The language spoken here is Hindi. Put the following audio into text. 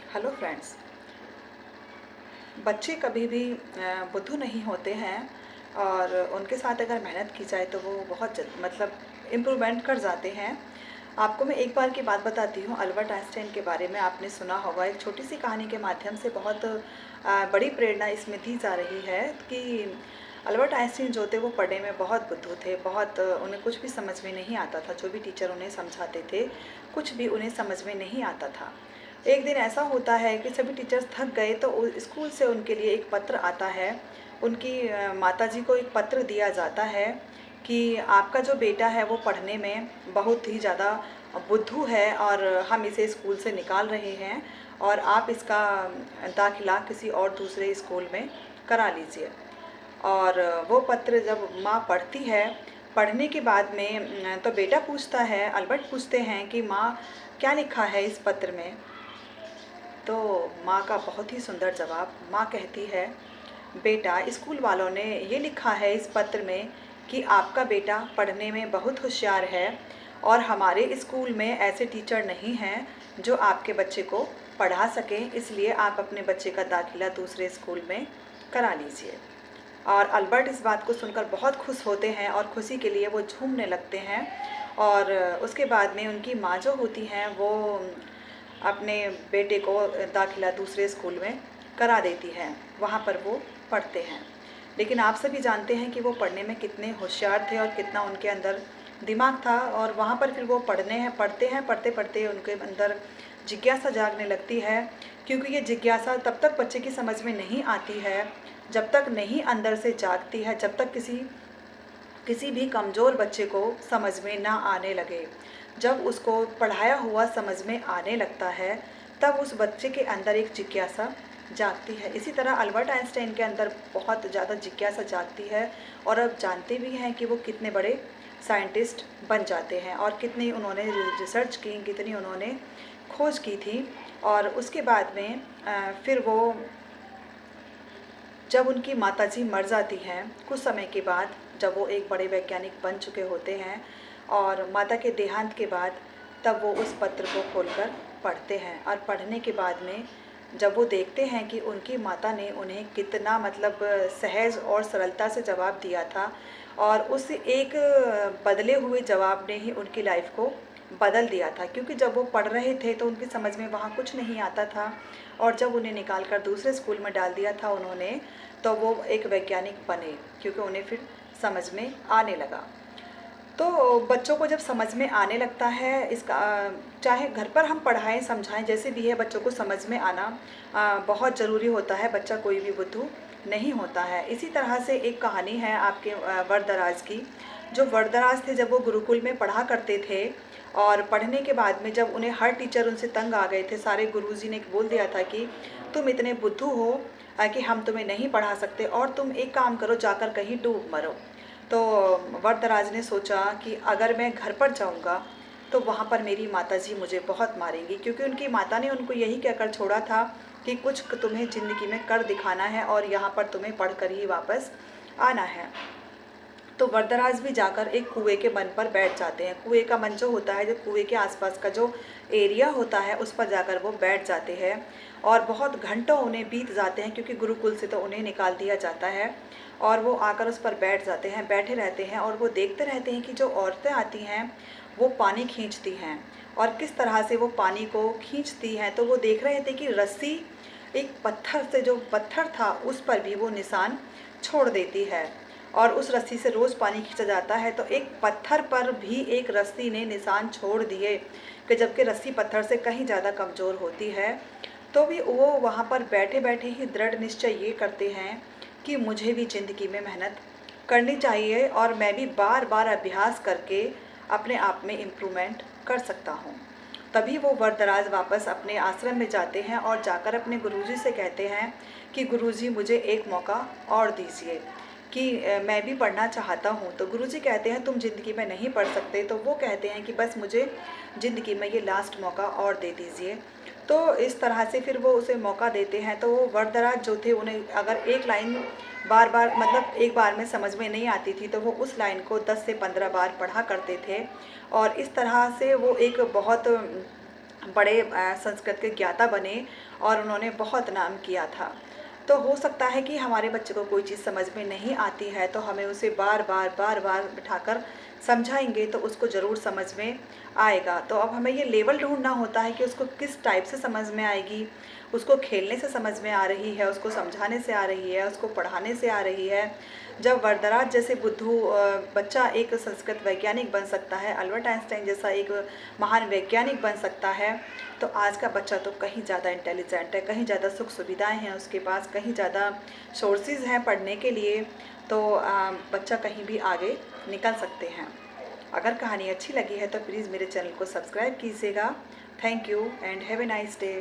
Hello friends. बच्चे कभी भी बुद्धू नहीं होते हैं और उनके साथ अगर मेहनत की जाए तो वो बहुत मतलब इम्प्रूवमेंट कर जाते हैं। आपको मैं एक बार की बात बताती हूँ। अल्बर्ट आइंस्टाइन के बारे में आपने सुना होगा। एक छोटी सी कहानी के माध्यम से बहुत बड़ी प्रेरणा इसमें दी जा रही है कि अल्बर्ट आइंस्टाइन जो थे वो पढ़ने में बहुत बुद्धू थे। बहुत उन्हें कुछ भी समझ में नहीं आता था। जो भी टीचर उन्हें समझाते थे कुछ भी उन्हें समझ में नहीं आता था। एक दिन ऐसा होता है कि सभी टीचर्स थक गए तो स्कूल से उनके लिए एक पत्र आता है। उनकी माताजी को एक पत्र दिया जाता है कि आपका जो बेटा है वो पढ़ने में बहुत ही ज़्यादा बुद्धू है और हम इसे स्कूल से निकाल रहे हैं और आप इसका दाखिला किसी और दूसरे स्कूल में करा लीजिए। और वो पत्र जब माँ पढ़ती है, पढ़ने के बाद में तो बेटा पूछता है, अल्बर्ट पूछते हैं कि माँ क्या लिखा है इस पत्र में। तो माँ का बहुत ही सुंदर जवाब। माँ कहती है, बेटा स्कूल वालों ने ये लिखा है इस पत्र में कि आपका बेटा पढ़ने में बहुत होशियार है और हमारे स्कूल में ऐसे टीचर नहीं हैं जो आपके बच्चे को पढ़ा सकें, इसलिए आप अपने बच्चे का दाखिला दूसरे स्कूल में करा लीजिए। और अल्बर्ट इस बात को सुनकर बहुत खुश होते हैं और खुशी के लिए वो झूमने लगते हैं। और उसके बाद में उनकी माँ जो होती हैं वो अपने बेटे को दाखिला दूसरे स्कूल में करा देती है। वहाँ पर वो पढ़ते हैं। लेकिन आप सभी जानते हैं कि वो पढ़ने में कितने होशियार थे और कितना उनके अंदर दिमाग था। और वहाँ पर फिर वो पढ़ते पढ़ते उनके अंदर जिज्ञासा जागने लगती है। क्योंकि ये जिज्ञासा तब तक बच्चे की समझ में नहीं आती है जब तक नहीं अंदर से जागती है, जब तक किसी भी कमज़ोर बच्चे को समझ में ना आने लगे। जब उसको पढ़ाया हुआ समझ में आने लगता है तब उस बच्चे के अंदर एक जिज्ञासा जागती है। इसी तरह अल्बर्ट आइंस्टाइन के अंदर बहुत ज़्यादा जिज्ञासा जागती है और अब जानते भी हैं कि वो कितने बड़े साइंटिस्ट बन जाते हैं और कितनी उन्होंने रिसर्च की, कितनी उन्होंने खोज की थी। और उसके बाद में फिर वो जब उनकी माताजी मर जाती हैं कुछ समय के बाद, जब वो एक बड़े वैज्ञानिक बन चुके होते हैं और माता के देहांत के बाद, तब वो उस पत्र को खोलकर पढ़ते हैं। और पढ़ने के बाद में जब वो देखते हैं कि उनकी माता ने उन्हें कितना मतलब सहज और सरलता से जवाब दिया था और उस एक बदले हुए जवाब ने ही उनकी लाइफ को बदल दिया था। क्योंकि जब वो पढ़ रहे थे तो उनकी समझ में वहाँ कुछ नहीं आता था और जब उन्हें निकाल कर दूसरे स्कूल में डाल दिया था उन्होंने, तो वो एक वैज्ञानिक बने क्योंकि उन्हें फिर समझ में आने लगा। तो बच्चों को जब समझ में आने लगता है इसका, चाहे घर पर हम पढ़ाएं समझाएं जैसे भी है, बच्चों को समझ में आना बहुत ज़रूरी होता है। बच्चा कोई भी बुद्धू नहीं होता है। इसी तरह से एक कहानी है आपके वरदराज की। जो वरदराज थे जब वो गुरुकुल में पढ़ा करते थे और पढ़ने के बाद में जब उन्हें हर टीचर उनसे तंग आ गए थे, सारे गुरुजी ने बोल दिया था कि तुम इतने बुद्धू हो कि हम तुम्हें नहीं पढ़ा सकते और तुम एक काम करो, जाकर कहीं डूब मरो। तो वरदराज ने सोचा कि अगर मैं घर पर जाऊंगा तो वहाँ पर मेरी माताजी मुझे बहुत मारेंगी, क्योंकि उनकी माता ने उनको यही कहकर छोड़ा था कि कुछ तुम्हें ज़िंदगी में कर दिखाना है और यहाँ पर तुम्हें पढ़कर ही वापस आना है। तो वरदराज भी जाकर एक कुएं के मन पर बैठ जाते हैं। कुएं का मन जो होता है, जो कुएं के आसपास का जो एरिया होता है उस पर जाकर वो बैठ जाते हैं और बहुत घंटों उन्हें बीत जाते हैं क्योंकि गुरुकुल से तो उन्हें निकाल दिया जाता है। और वो आकर उस पर बैठ जाते हैं, बैठे रहते हैं और वो देखते रहते हैं कि जो औरतें आती हैं वो पानी खींचती हैं और किस तरह से वो पानी को खींचती हैं। तो वो देख रहे थे कि रस्सी एक पत्थर से, जो पत्थर था उस पर भी वो निशान छोड़ देती है और उस रस्सी से रोज़ पानी खींचा जाता है। तो एक पत्थर पर भी एक रस्सी ने निशान छोड़ दिए कि जबकि रस्सी पत्थर से कहीं ज़्यादा कमज़ोर होती है। तो भी वो वहाँ पर बैठे बैठे ही दृढ़ निश्चय ये करते हैं कि मुझे भी ज़िंदगी में मेहनत करनी चाहिए और मैं भी बार बार अभ्यास करके अपने आप में इम्प्रूवमेंट कर सकता हूँ। तभी वो वरदराज वापस अपने आश्रम में जाते हैं और जाकर अपने गुरुजी से कहते हैं कि गुरुजी मुझे एक मौका और दीजिए कि मैं भी पढ़ना चाहता हूँ। तो गुरुजी कहते हैं तुम ज़िंदगी में नहीं पढ़ सकते। तो वो कहते हैं कि बस मुझे ज़िंदगी में ये लास्ट मौका और दे दीजिए। तो इस तरह से फिर वो उसे मौका देते हैं। तो वो वरदराज जो थे, उन्हें अगर एक लाइन बार बार मतलब एक बार में समझ में नहीं आती थी तो वो उस लाइन को 10 से 15 बार पढ़ा करते थे और इस तरह से वो एक बहुत बड़े संस्कृत के ज्ञाता बने और उन्होंने बहुत नाम किया था। तो हो सकता है कि हमारे बच्चे को कोई चीज़ समझ में नहीं आती है, तो हमें उसे बार-बार बिठाकर समझाएँगे तो उसको ज़रूर समझ में आएगा। तो अब हमें ये लेवल ढूँढना होता है कि उसको किस टाइप से समझ में आएगी, उसको खेलने से समझ में आ रही है, उसको समझाने से आ रही है, उसको पढ़ाने से आ रही है। जब वरदराज जैसे बुद्धू बच्चा एक संस्कृत वैज्ञानिक बन सकता है, अल्बर्ट आइंस्टाइन जैसा एक महान वैज्ञानिक बन सकता है, तो आज का बच्चा तो कहीं ज़्यादा इंटेलिजेंट है, कहीं ज़्यादा सुख सुविधाएं हैं उसके पास, कहीं ज़्यादा सोर्सेज हैं पढ़ने के लिए। तो बच्चा कहीं भी आगे निकल सकते हैं। अगर कहानी अच्छी लगी है तो प्लीज़ मेरे चैनल को सब्सक्राइब कीजिएगा। Thank you and have a nice day.